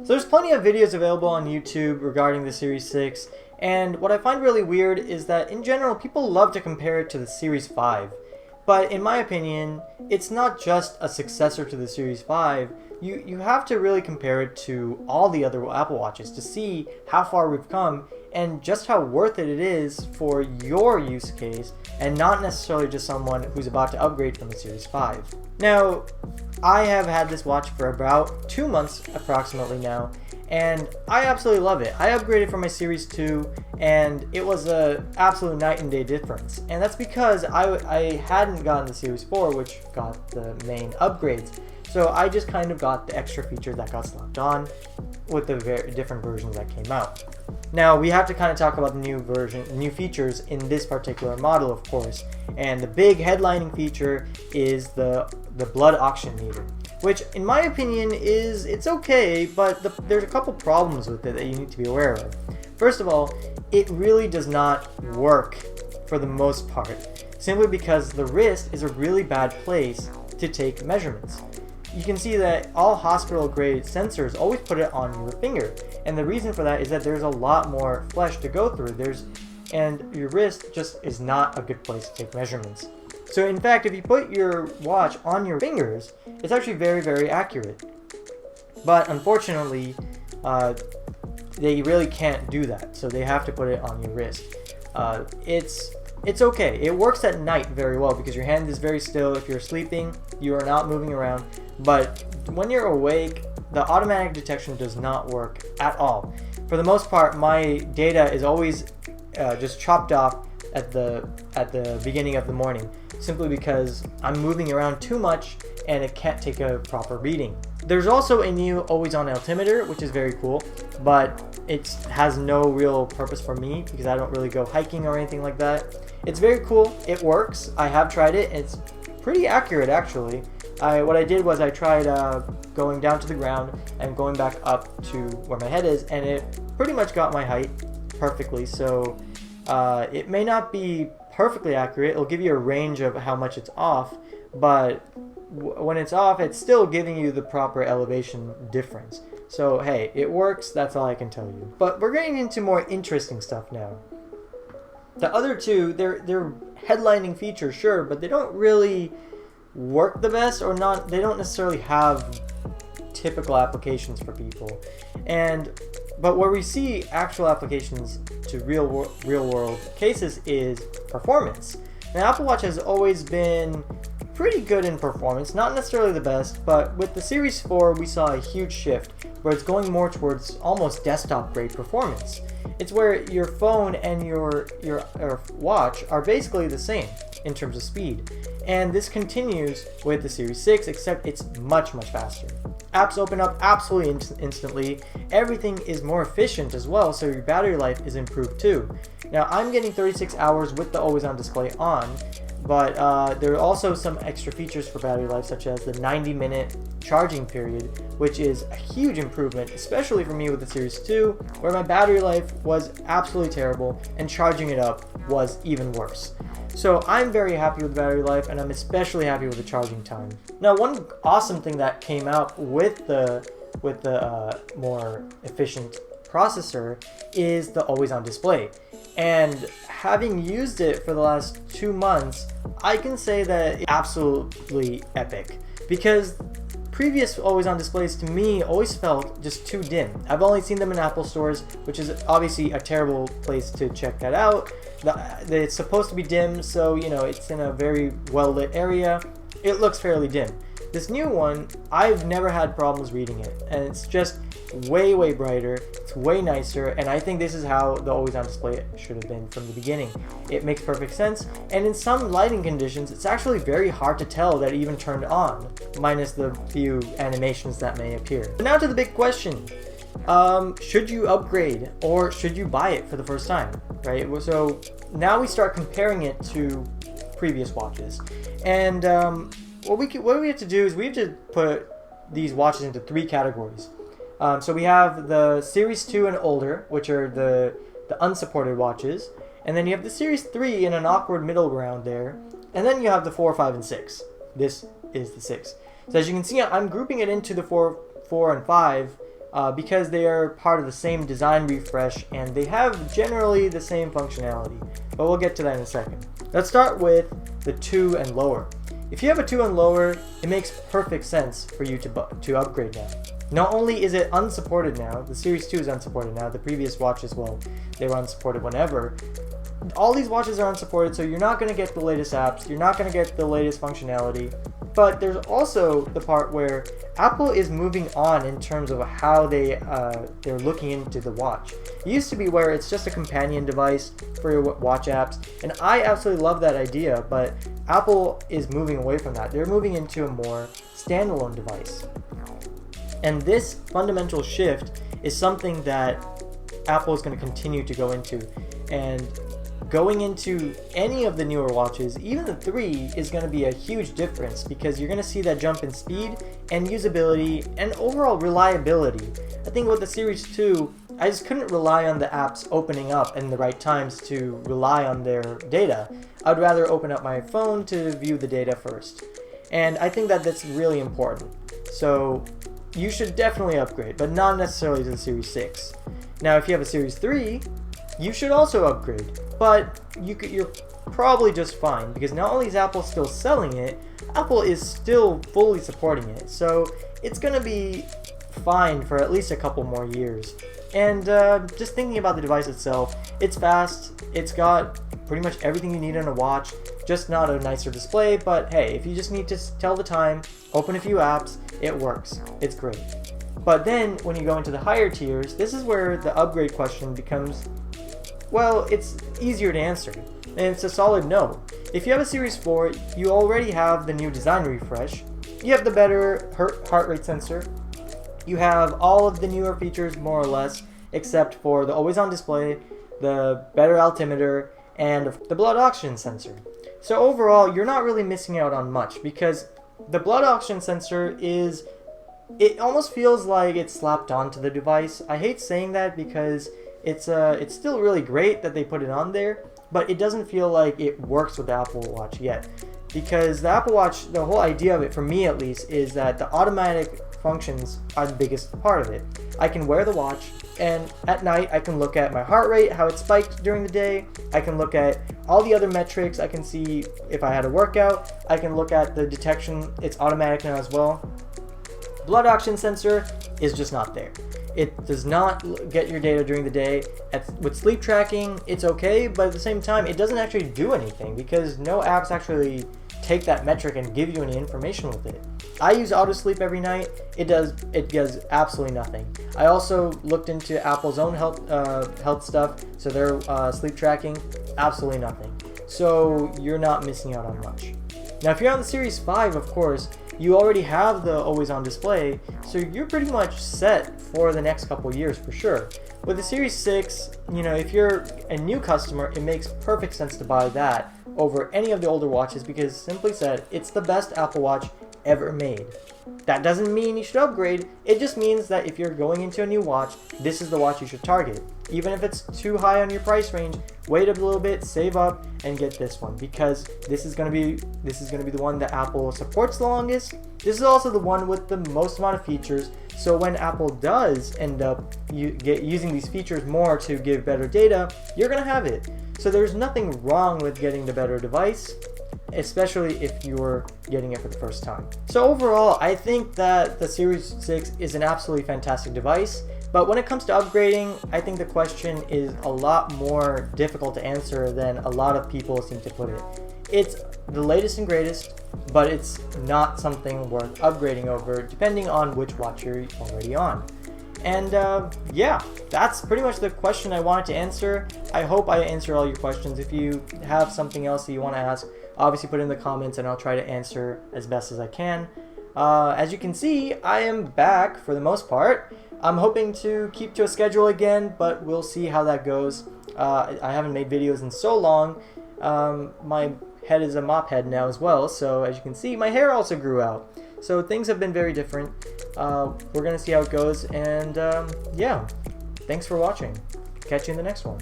So there's plenty of videos available on YouTube regarding the Series 6, and what I find really weird is that in general people love to compare it to the Series 5. But in my opinion, it's not just a successor to the Series 5. You have to really compare it to all the other Apple Watches to see how far we've come and just how worth it is for your use case and not necessarily just someone who's about to upgrade from the Series 5. Now, I have had this watch for about 2 months approximately now, and I absolutely love it. I upgraded from my Series 2, and it was a absolute night and day difference. And that's because I hadn't gotten the Series 4, which got the main upgrades. So I just kind of got the extra features that got slapped on with the very different versions that came out. Now we have to kind of talk about the new features in this particular model, of course. And the big headlining feature is the blood oxygen meter, which in my opinion it's okay, but there's a couple problems with it that you need to be aware of. First of all, it really does not work for the most part, simply because the wrist is a really bad place to take measurements. You can see that all hospital grade sensors always put it on your finger, and the reason for that is that there's a lot more flesh to go through. And your wrist just is not a good place to take measurements. So in fact, if you put your watch on your fingers, it's actually very, very accurate. But unfortunately, they really can't do that, so they have to put it on your wrist. It's okay. It works at night very well because your hand is very still. If you're sleeping, you are not moving around. But when you're awake, the automatic detection does not work at all. For the most part, my data is always just chopped off at the beginning of the morning, simply because I'm moving around too much and it can't take a proper reading. There's also a new always-on altimeter, which is very cool, but it has no real purpose for me because I don't really go hiking or anything like that. It's very cool. It works. I have tried it. It's pretty accurate, actually. What I did was I tried going down to the ground and going back up to where my head is, and it pretty much got my height perfectly. So it may not be perfectly accurate. It'll give you a range of how much it's off, but when it's off, it's still giving you the proper elevation difference. So hey, it works. That's all I can tell you. But we're getting into more interesting stuff now. The other two, they're headlining features, sure, but they don't really work the best, or not. They don't necessarily have typical applications for people. But where we see actual applications to real world cases is performance. Now, Apple Watch has always been pretty good in performance, not necessarily the best, but with the Series 4 we saw a huge shift where it's going more towards almost desktop grade performance. It's where your phone and your watch are basically the same in terms of speed. And this continues with the Series 6, except it's much faster. Apps open up absolutely instantly. Everything is more efficient as well, so your battery life is improved too. Now, I'm getting 36 hours with the always-on display on, but there are also some extra features for battery life, such as the 90-minute charging period, which is a huge improvement, especially for me with the Series 2, where my battery life was absolutely terrible and charging it up was even worse. So I'm very happy with the battery life, and I'm especially happy with the charging time. Now, one awesome thing that came out with the more efficient processor is the always-on display. And having used it for the last 2 months, I can say that it's absolutely epic, because previous always-on displays to me always felt just too dim. I've only seen them in Apple stores, which is obviously a terrible place to check that out. It's supposed to be dim, so it's in a very well-lit area. It looks fairly dim. This new one, I've never had problems reading it, and it's just way brighter, it's way nicer, and I think this is how the always-on display should have been from the beginning. It makes perfect sense, and in some lighting conditions, it's actually very hard to tell that it even turned on, minus the few animations that may appear. So now to the big question. Should you upgrade, or should you buy it for the first time, right? So now we start comparing it to previous watches, and what we have to do is we have to put these watches into 3 categories. So we have the Series 2 and older, which are the unsupported watches, and then you have the Series 3 in an awkward middle ground there, and then you have the 4, 5, and 6. This is the 6. So as you can see, I'm grouping it into the 4 and 5 because they are part of the same design refresh and they have generally the same functionality. But we'll get to that in a second. Let's start with the 2 and lower. If you have a 2 and lower, it makes perfect sense for you to upgrade now. Not only is it unsupported now, the Series 2 is unsupported now, the previous watches, well, they were unsupported whenever. All these watches are unsupported, so you're not going to get the latest apps, you're not going to get the latest functionality. But there's also the part where Apple is moving on in terms of how they're looking into the watch. It used to be where it's just a companion device for your watch apps, and I absolutely love that idea, but Apple is moving away from that. They're moving into a more standalone device. And this fundamental shift is something that Apple is going to continue to go into. And going into any of the newer watches, even the 3, is going to be a huge difference because you're going to see that jump in speed and usability and overall reliability. I think with the Series 2, I just couldn't rely on the apps opening up in the right times to rely on their data. I'd rather open up my phone to view the data first. And I think that that's really important. So you should definitely upgrade, but not necessarily to the Series 6. Now, if you have a Series 3, you should also upgrade, but you're probably just fine because not only is Apple still selling it, Apple is still fully supporting it. So it's going to be fine for at least a couple more years. And just thinking about the device itself, it's fast, it's got pretty much everything you need in a watch, just not a nicer display, but hey, if you just need to tell the time, open a few apps, it works. It's great. But then when you go into the higher tiers, this is where the upgrade question becomes, well, it's easier to answer, and it's a solid no. If you have a Series 4, you already have the new design refresh, you have the better heart rate sensor, you have all of the newer features more or less, except for the always on display, the better altimeter, and the blood oxygen sensor. So overall, you're not really missing out on much because the blood oxygen sensor it almost feels like it's slapped onto the device. I hate saying that because it's still really great that they put it on there, but it doesn't feel like it works with the Apple Watch yet. Because the Apple Watch, the whole idea of it, for me at least, is that the automatic functions are the biggest part of it. I can wear the watch, and at night I can look at my heart rate, how it spiked during the day. I can look at all the other metrics. I can see if I had a workout. I can look at the detection. It's automatic now as well. Blood oxygen sensor is just not there. It does not get your data during the day. With sleep tracking, it's okay, but at the same time, it doesn't actually do anything because no apps actually take that metric and give you any information with it. I use auto sleep every night. It does absolutely nothing. I also looked into Apple's own health stuff, so their sleep tracking, absolutely nothing. So you're not missing out on much. Now, if you're on the Series 5, of course, you already have the always on display, so you're pretty much set for the next couple years for sure. With the Series 6, if you're a new customer, it makes perfect sense to buy that over any of the older watches because, simply said, it's the best Apple Watch ever made. That doesn't mean you should upgrade, it just means that if you're going into a new watch, this is the watch you should target. Even if it's too high on your price range, wait a little bit, save up, and get this one because this is going to be the one that Apple supports the longest. This is also the one with the most amount of features, so when Apple does end up using these features more to give better data, you're going to have it. So there's nothing wrong with getting the better device, especially if you're getting it for the first time. So overall, I think that the Series 6 is an absolutely fantastic device, but when it comes to upgrading, I think the question is a lot more difficult to answer than a lot of people seem to put it. It's the latest and greatest, but it's not something worth upgrading over depending on which watch you're already on. And yeah, that's pretty much the question I wanted to answer. I hope I answered all your questions. If you have something else that you want to ask, obviously put it in the comments and I'll try to answer as best as I can. As you can see, I am back for the most part. I'm hoping to keep to a schedule again, but we'll see how that goes. I haven't made videos in so long. My head is a mop head now as well, so as you can see, my hair also grew out. So things have been very different. We're going to see how it goes, and yeah, thanks for watching. Catch you in the next one.